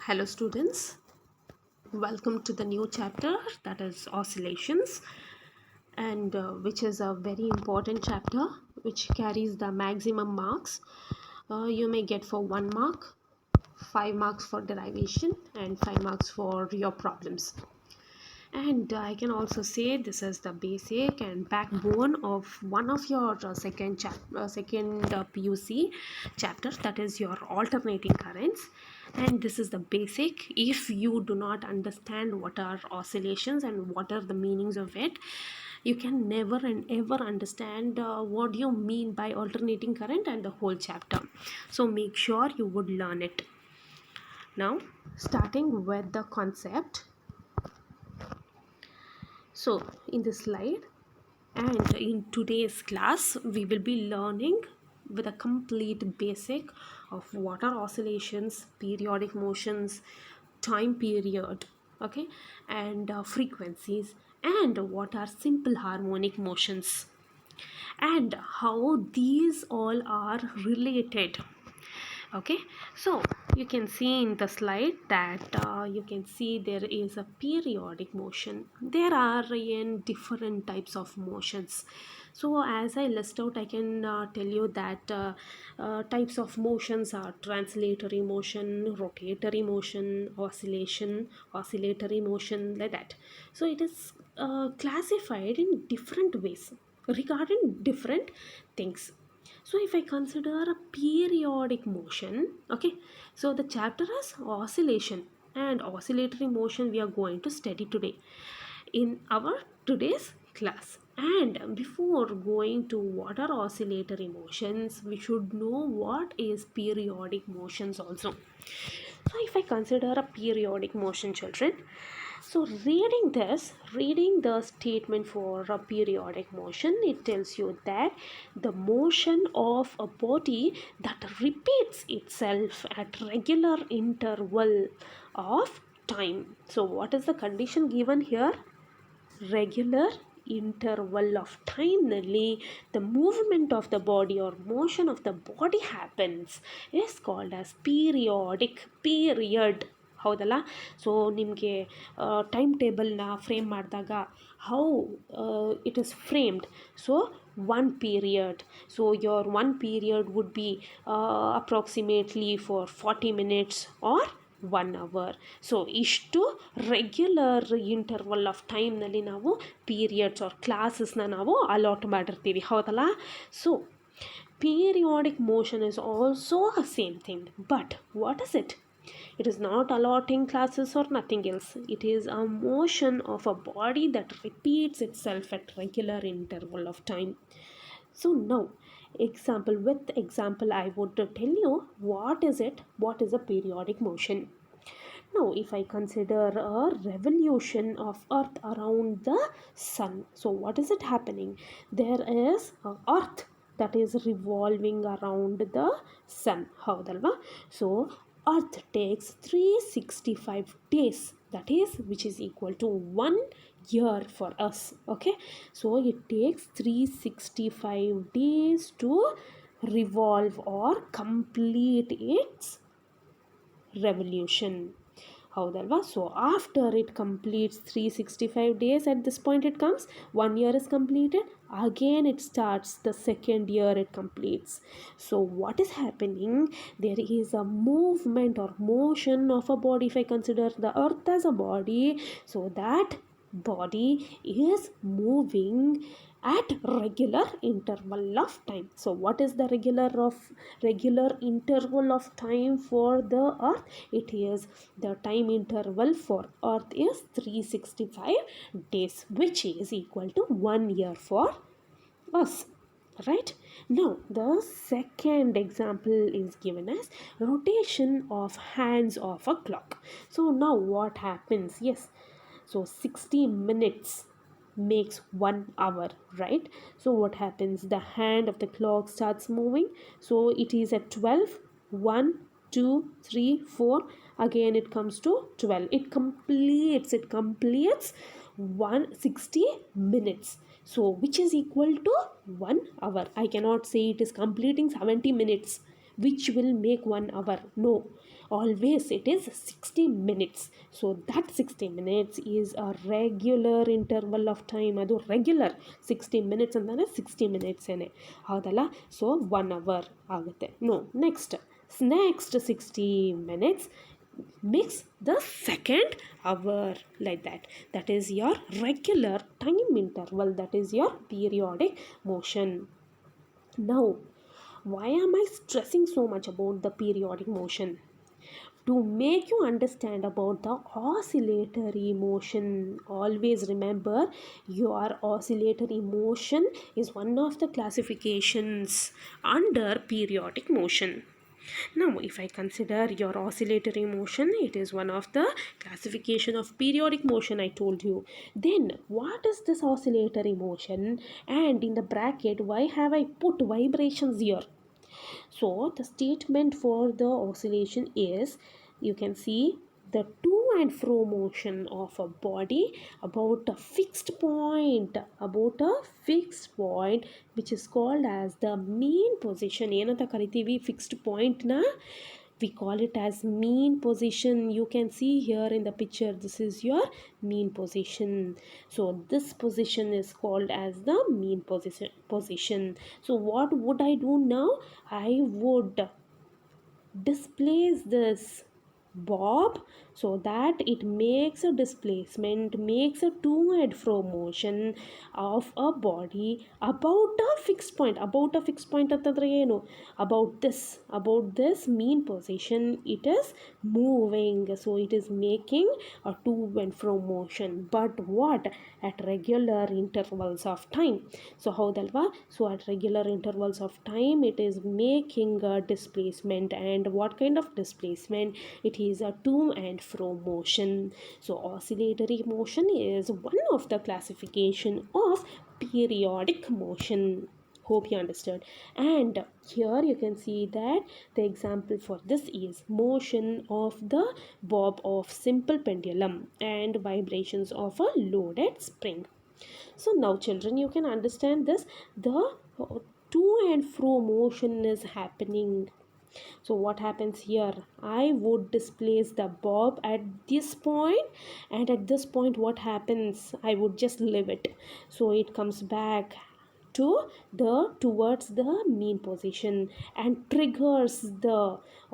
Hello students, welcome to the new chapter, that is oscillations, and which is a very important chapter which carries the maximum marks. You may get for 1 mark, 5 marks for derivation, and 5 marks for your problems. And I can also say this is the basic and backbone of one of your second PUC chapter, that is your alternating currents. And this is the basic. If you do not understand what are oscillations and what are the meanings of it, you can never and ever understand what you mean by alternating current and the whole chapter. So make sure you would learn it. Now, starting with the concept. So in this slide and in today's class, we will be learning with a complete basic of what are oscillations, periodic motions, time period, okay, and frequencies, and what are simple harmonic motions, and how these all are related. Okay, so you can see in the slide that you can see there is a periodic motion. There are in different types of motions. So as I list out, I can tell you that types of motions are translatory motion, rotatory motion, oscillatory motion, like that. So it is classified in different ways regarding different things. So if I consider a periodic motion, okay, so the chapter is oscillation and oscillatory motion we are going to study today in our today's class. And before going to what are oscillatory motions, we should know what is periodic motions also. So if I consider a periodic motion, children, so reading the statement for a periodic motion, it tells you that the motion of a body that repeats itself at regular interval of time. So what is the condition given here? Regular interval of time ನಲ್ಲಿ the movement of the body or motion of the body happens is called as period. ಹೌದಲ್ಲ? So ನಿಮಗೆ time ಟೇಬಲ್ನ frame ಮಾಡಿದಾಗ how it is framed. So one period, so your one period would be approximately for 40 minutes or 1 hour. So ಇಷ್ಟು regular interval of ಟೈಮ್ನಲ್ಲಿ ನಾವು periods R ಕ್ಲಾಸಸ್ನ ನಾವು allot ಮಾಡಿರ್ತೀವಿ, ಹೌದಲ್ಲ? So periodic motion is also a same thing, but what is it? It is not allotting classes or nothing else. It is a motion of a body that repeats itself at regular interval of time. So now with example I would tell you what is it, what is a periodic motion. Now if I consider a revolution of earth around the sun, so what is it happening? There is a earth that is revolving around the sun, ಹೌದಲ್ವಾ? So earth takes 365 days, that is which is equal to 1 year for us. Okay, so it takes 365 days to revolve or complete its revolution, ಹೌದಲ್ವಾ? So after it completes 365 days, at this point it comes 1 year is completed, again it starts the second year it completes. So what is happening? There is a movement or motion of a body. If I consider the earth as a body, so that body is moving at regular interval of time. So what is the regular interval of time for the earth? It is the time interval for earth is 365 days, which is equal to 1 year for us, right? Now the second example is given as rotation of hands of a clock. So now what happens? Yes, so 60 minutes makes 1 hour, right? So what happens? The hand of the clock starts moving, so it is at 12, 1, 2, 3, 4, again it comes to 12. It completes 160 minutes, so which is equal to 1 hour. I cannot say it is completing 70 minutes which will make 1 hour, no. always it is 60 minutes. So that 60 minutes is a regular interval of time. ಅದು regular 60 minutes ಅಂದರೆ 60 ಮಿನಿಟ್ಸೇನೆ ಹೌದಲ್ಲ. So 1 hour ಆಗುತ್ತೆ. Next 60 minutes makes the second hour, like that is your regular time interval, that is your periodic motion. Now why am I stressing so much about the periodic motion? To make you understand about the oscillatory motion. Always remember, your oscillatory motion is one of the classifications under periodic motion. Now if I consider your oscillatory motion, it is one of the classification of periodic motion I told you. Then what is this oscillatory motion, and in the bracket why have I put vibrations here? So the statement for the oscillation is, you can see the to and fro motion of a body about a fixed point, which is called as the mean position. ಏನಂತ ಕರಿತೀವಿ fixed point na? We call it as mean position. You can see here in the picture, this is your mean position. So this position is called as the mean position. So what would I do now? I would displace this bob so that it makes a displacement, makes a to and fro motion of a body about a fixed point. ಅಂತಂದ್ರೆ ಏನು? about this mean position, it is moving, so it is making a to and fro motion, but what? At regular intervals of time. So ಹೌದಲ್ವಾ? So at regular intervals of time it is making a displacement. And what kind of displacement? It is a to and fro motion. So oscillatory motion is one of the classification of periodic motion. Hope you understood. And here you can see that the example for this is motion of the bob of simple pendulum and vibrations of a loaded spring. So now children, you can understand this. The to and fro motion is happening. So what happens here? I would displace the bob at this point, and at this point what happens? I would just leave it, so it comes back towards the mean position and triggers the,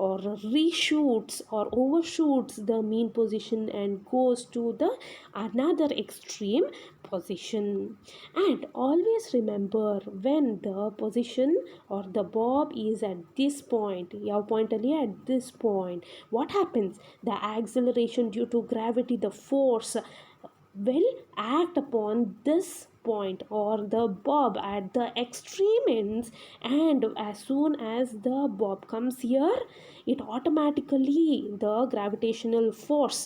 or reshoots or overshoots the mean position and goes to the another extreme position. And always remember, when the position or the bob is at this point, ಯಾವ point ಅಲ್ಲಿ? At this point, what happens? The acceleration due to gravity, the force will act upon this point or the bob at the extreme ends, and as soon as the bob comes here, it automatically, the gravitational force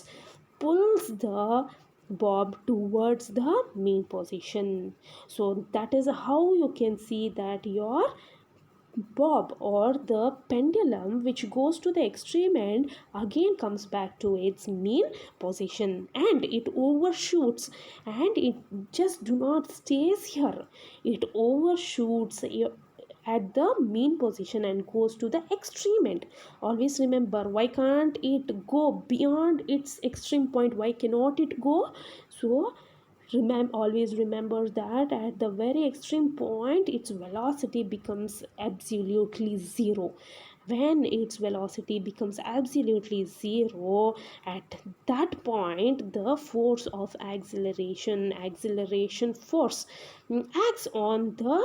pulls the bob towards the mean position. So that is how you can see that your bob or the pendulum, which goes to the extreme end, again comes back to its mean position, and it overshoots, and it just do not stays here. It overshoots at the mean position and goes to the extreme end. Always remember, why can't it go beyond its extreme point? Why cannot it go? So always remember that at the very extreme point, its velocity becomes absolutely zero. When its velocity becomes absolutely zero, at that point the force of acceleration force acts on the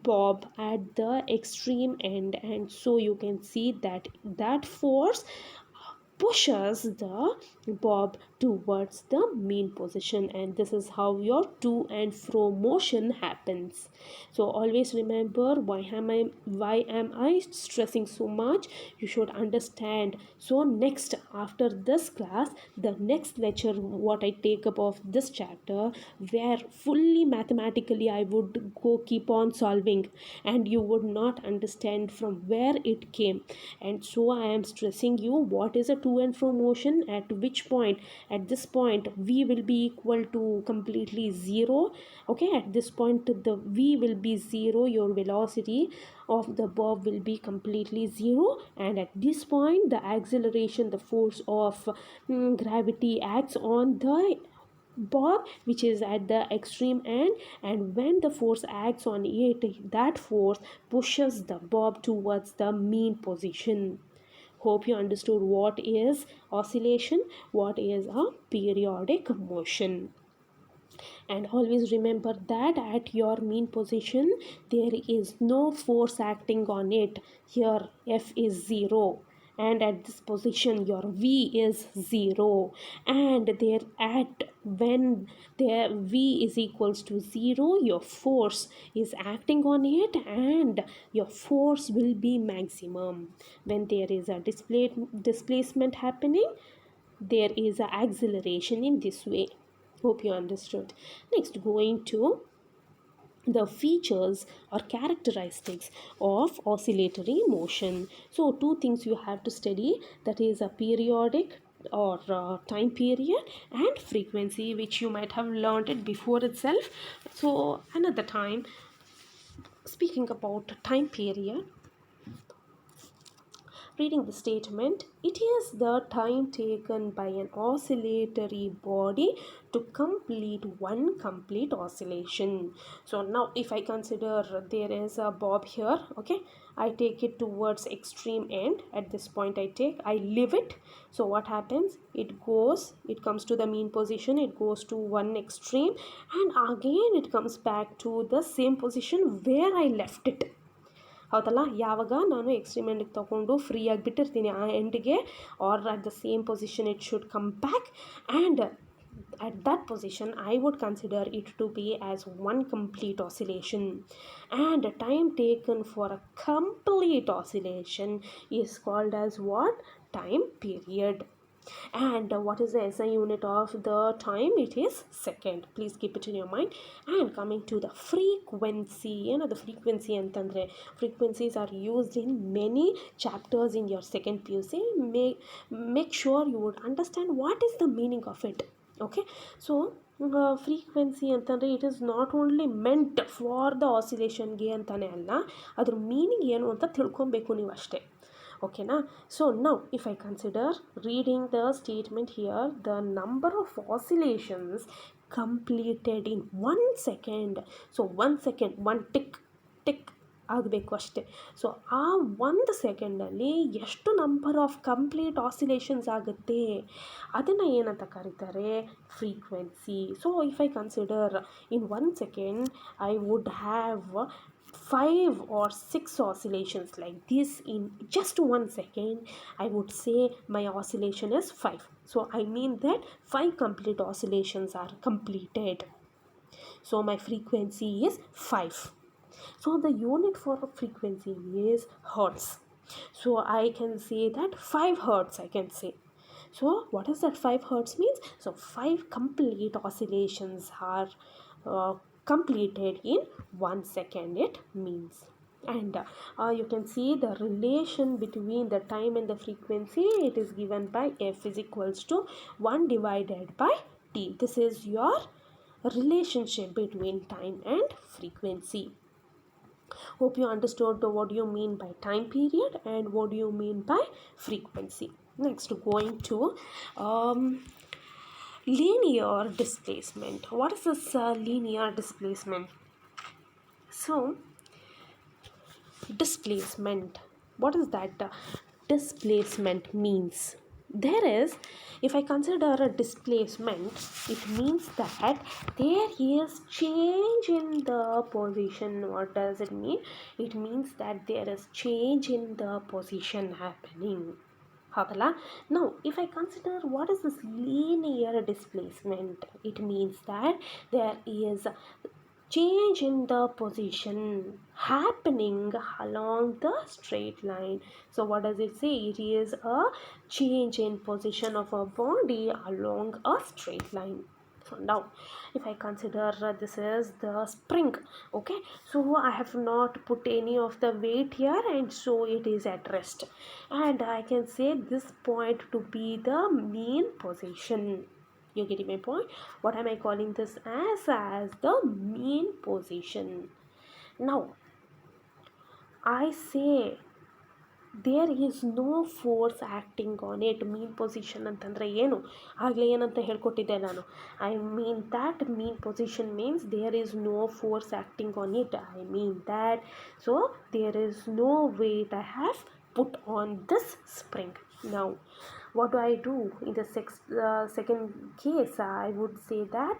bob at the extreme end, and so you can see that that force pushes the bob towards the mean position, and this is how your to and fro motion happens. So always remember, why am I stressing so much? You should understand. So next, after this class, the next lecture what I take up of this chapter, where fully mathematically I would go keep on solving, and you would not understand from where it came. And so I am stressing you, what is a to and fro motion, at which point, at this point v will be equal to completely 0. Okay, at this point the v will be 0, your velocity of the bob will be completely 0, and at this point the acceleration, the force of gravity acts on the bob which is at the extreme end, and when the force acts on it, that force pushes the bob towards the mean position. Hope you understood what is oscillation, what is a periodic motion. And always remember that at your mean position there is no force acting on it. Here F is 0, and at this position your V is 0, and there at when there V is equals to 0, your force is acting on it and your force will be maximum. When there is a displacement happening, there is an acceleration in this way. Hope you understood. Next, going to the features or characteristics of oscillatory motion. So two things you have to study, that is a periodic or time period and frequency, which you might have learned it before itself. So another time, speaking about time period, reading the statement, it is the time taken by an oscillatory body to complete one complete oscillation. So now if I consider there is a bob here, okay, I take it towards extreme end. At this point I leave it. So what happens, it comes to the mean position, it goes to one extreme, and again it comes back to the same position where I left it. ಹೌದಲ್ಲ, ಯಾವಾಗ ನಾನು extreme ಎಂಡಿಗೆ ತೊಗೊಂಡು ಫ್ರೀಯಾಗಿ ಬಿಟ್ಟಿರ್ತೀನಿ ಆ ಎಂಡಿಗೆ, or at the same position it should come back, and at that position I would consider it to be as one complete oscillation. And time taken for a complete oscillation is called as what? Time period. And what is the SI unit of the time? It is second. Please keep it in your mind. And coming to the frequency, the frequency ಅಂತಂದರೆ frequencies are used in many chapters in your second PUC. Make sure you would understand what is the meaning of it. Okay, so frequency ಅಂತಂದರೆ it is not only meant for the ಆಸಿಲೇಷನ್ಗೆ ಅಂತಲೇ ಅಲ್ಲ, ಅದ್ರ meaning ಏನು ಅಂತ ತಿಳ್ಕೊಬೇಕು ನೀವು ಅಷ್ಟೇ. ಓಕೆನಾ? So now if I consider reading the statement here, the number of oscillations completed in 1 second. So 1 second, 1 tick ಆಗಬೇಕು ಅಷ್ಟೇ. ಸೊ ಆ 1 ಸೆಕೆಂಡಲ್ಲಿ ಎಷ್ಟು ನಂಬರ್ ಆಫ್ ಕಂಪ್ಲೀಟ್ ಆಸಿಲೇಷನ್ಸ್ ಆಗುತ್ತೆ, ಅದನ್ನು ಏನಂತ ಕರೀತಾರೆ? Frequency. So if I consider in 1 second I would have 5 or 6 oscillations like this in just 1 second, I would say my oscillation is 5. So I mean that 5 complete oscillations are completed. So my frequency is 5. So the unit for frequency is hertz. So I can say that 5 hertz I can say. So what is that 5 hertz means? So 5 complete oscillations are completed in 1 second it means. And you can see the relation between the time and the frequency. It is given by F is equals to 1 divided by T. This is your relationship between time and frequency. Hope you understood what do you mean by time period and what do you mean by frequency. Next, going to linear displacement. What is this linear displacement? So displacement, what is that? Displacement means there is, if I consider a displacement, it means that there is change in the position. What does it mean? It means that there is change in the position happening. ಹೌದಲ್ಲ? Now if I consider what is this linear displacement, it means that there is change in the position happening along the straight line. So what does it say? It is a change in position of a body along a straight line. So now if I consider this is the spring, okay, so I have not put any of the weight here and so it is at rest, and I can say this point to be the mean position. You getting my point? What am I calling this as the mean position. Now I say there is no force acting on it. mean position ಅಂತಂದರೆ ಏನು? ಆಗಲೇ ಏನಂತ ಹೇಳ್ಕೊಟ್ಟಿದ್ದೆ ನಾನು. I mean that mean position means there is no force acting on it. I mean that, so there is no weight I have put on this spring. Now what do I do in the second case? I would say that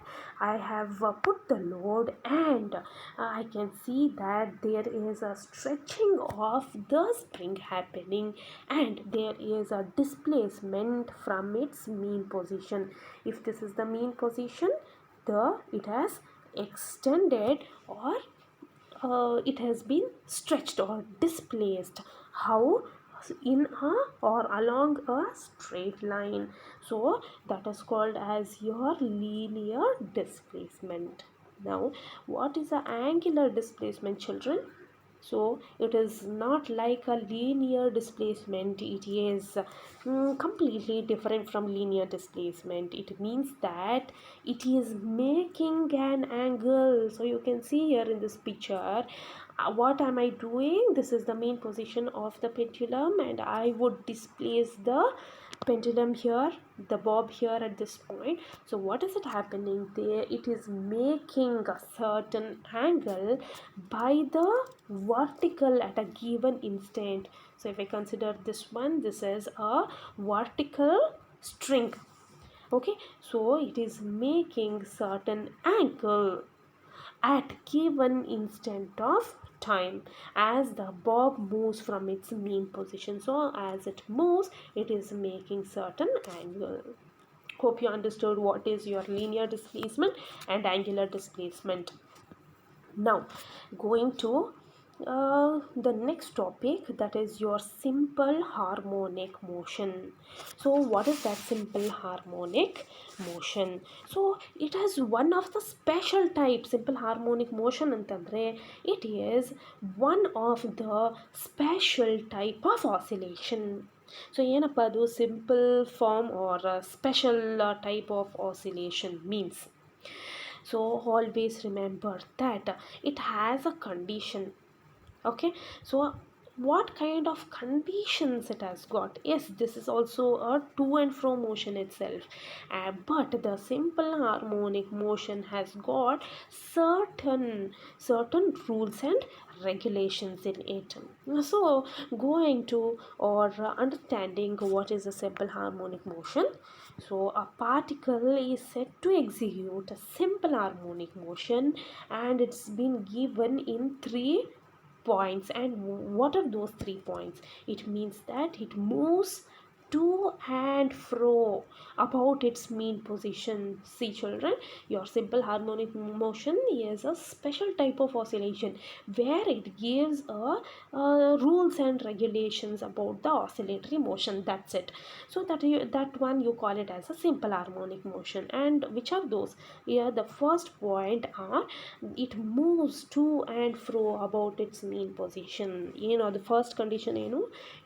I have put the load, and I can see that there is a stretching of the spring happening, and there is a displacement from its mean position. If this is the mean position, it has extended, or it has been stretched or displaced. How? In a or along a straight line. So that is called as your linear displacement. Now what is the angular displacement, children? So it is not like a linear displacement. It is completely different from linear displacement. It means that it is making an angle. So you can see here in this picture, what am I doing? This is the main position of the pendulum, and I would displace the pendulum here, the bob here at this point. So what is it happening there? It is making a certain angle by the vertical at a given instant. So if I consider this one, this is a vertical string. Okay, so it is making certain angle at given instant of time as the bob moves from its mean position. So as it moves, it is making certain angle. Hope you understood what is your linear displacement and angular displacement. Now going to the next topic, that is your simple harmonic motion. So what is that simple harmonic motion? So it has one of the special type. Simple harmonic motion antandre, it is one of the special type of oscillation. So ಏನಪ್ಪ ಅದು simple form or special type of oscillation means? So always remember that it has a condition. Okay, so what kind of conditions it has got? Yes, this is also a to and fro motion itself, but the simple harmonic motion has got certain rules and regulations in it. So going to or understanding what is a simple harmonic motion. So a particle is said to execute a simple harmonic motion, and it's been given in 3 points. And what are those 3 points? It means that it moves to and fro about its mean position. See children, your simple harmonic motion is a special type of oscillation where it gives rules and regulations about the oscillatory motion. That's it. So that one you call it as a simple harmonic motion. And which are those? Here the first point are, it moves to and fro about its mean position. The first condition,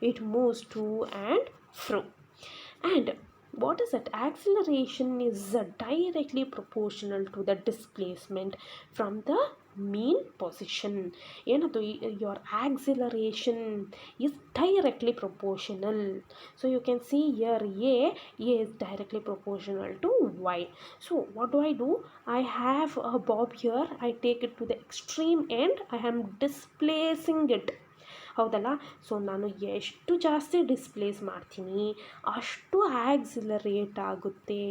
it moves to and fro. And what is that? Acceleration is directly proportional to the displacement from the mean position. Your acceleration is directly proportional. So you can see here A is directly proportional to Y. So what do? I have a bob here. I take it to the extreme end. I am displacing it. ಹೌದಲ್ಲ? So ನಾನು ಎಷ್ಟು ಜಾಸ್ತಿ displays ಮಾಡ್ತೀನಿ ಅಷ್ಟು accelerate ಆಗುತ್ತೆ.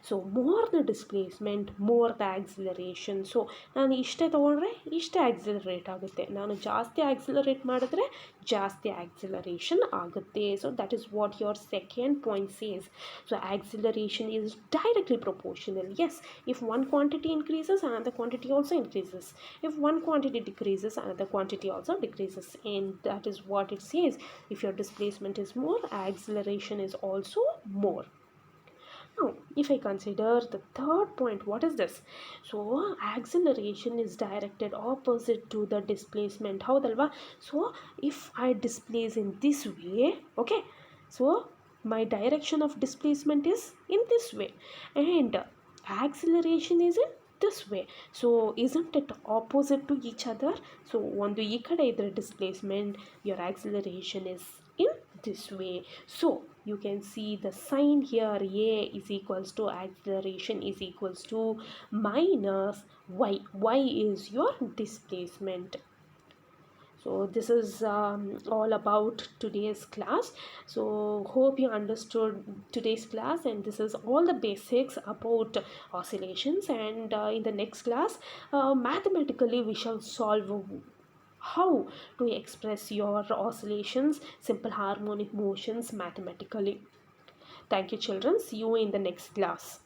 So more the displacement more the acceleration. So ನಾನು ಇಷ್ಟೇ ತೊಗೊಂಡ್ರೆ ಇಷ್ಟೇ ಆಕ್ಸಿಲರೇಟ್ ಆಗುತ್ತೆ, ನಾನು ಜಾಸ್ತಿ ಆಕ್ಸಿಲರೇಟ್ ಮಾಡಿದ್ರೆ ಜಾಸ್ತಿ ಆಕ್ಸಿಲರೇಷನ್ ಆಗುತ್ತೆ. So that is what your second point says. So acceleration is directly proportional. Yes, if one quantity increases, another quantity also increases. If one quantity decreases, another quantity also decreases. And that is what it says. If your displacement is more, acceleration is also more. Now if I consider the third point, what is this? So acceleration is directed opposite to the displacement. ಹೌದಲ್ವಾ? So if I displace in this way, okay, so my direction of displacement is in this way, and acceleration is in this way. So isn't it opposite to each other? So ಒಂದು ಈ ಕಡೆ ಇದ್ರೆ displacement, your acceleration is in this way. So you can see the sign here, a is equals to acceleration is equals to minus y is your displacement. So this is all about today's class. So hope you understood today's class, and this is all the basics about oscillations. And in the next class, mathematically we shall solve how to express your oscillations, simple harmonic motions mathematically. Thank you children, see you in the next class.